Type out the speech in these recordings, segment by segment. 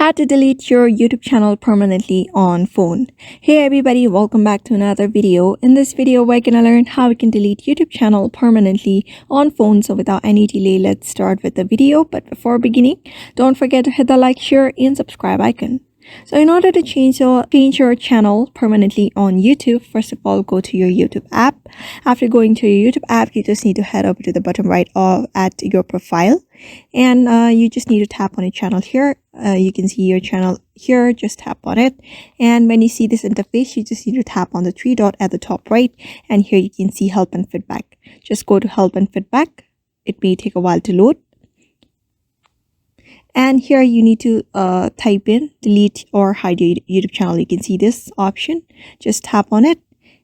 How to delete your YouTube channel permanently on phone. Hey everybody, welcome back to another video. In this video, we're gonna learn how we can delete YouTube channel permanently on phone. So without any delay, let's start with the video. But before beginning, don't forget to hit the like, share, and subscribe icon. So in order to change your channel permanently on YouTube, first of all, go to your YouTube app. After going to your YouTube app, you just need to head over to the bottom right at your profile, and you just need to tap on a channel here. You can see your channel here. Just tap on it, and when you see this interface, you just need to tap on the three dot at the top right, and here you can see help and feedback. Just go to help and feedback. It may take a while to load. And here you need to type in delete or hide your YouTube channel. You can see this option. Just tap on it,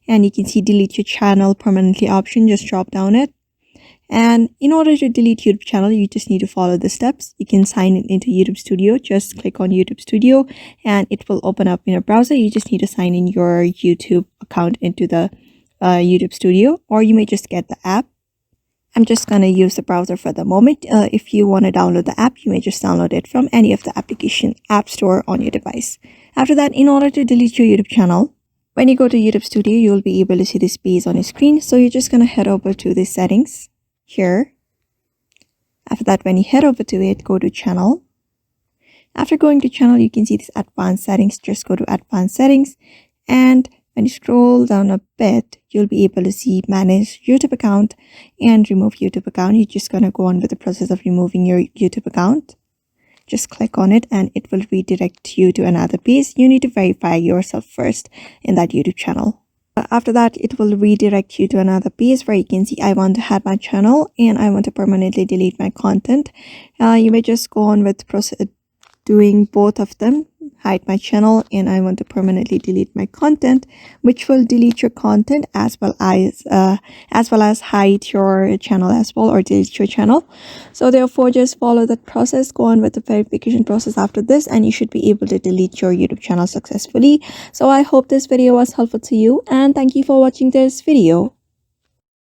and you can see delete your channel permanently option. Just drop down it. And in order to delete YouTube channel, you just need to follow the steps. You can sign in into YouTube Studio. Just click on YouTube Studio, and it will open up in a browser. You just need to sign in your YouTube account into the YouTube Studio, or you may just get the app. I'm just going to use the browser for the moment. If you want to download the app, you may just download it from any of the application app store on your device. After that, in order to delete your YouTube channel, when you go to YouTube Studio, you'll be able to see this page on your screen. So you're just going to head over to the settings here. After that, when you head over to it, go to channel. After going to channel, you can see this advanced settings. Just go to advanced settings, and when you scroll down a bit, you'll be able to see manage YouTube account and remove YouTube account. You're just going to go on with the process of removing your YouTube account. Just click on it, and it will redirect you to another page. You need to verify yourself first in that YouTube channel. After that, it will redirect you to another page where you can see I want to hide my channel and I want to permanently delete my content. You may just go on with doing both of them. Hide my channel and I want to permanently delete my content, which will delete your content as well as hide your channel as well, or delete your channel. So therefore, just follow that process. Go on with the verification process after this, and you should be able to delete your YouTube channel successfully. So I hope this video was helpful to you, and thank you for watching this video.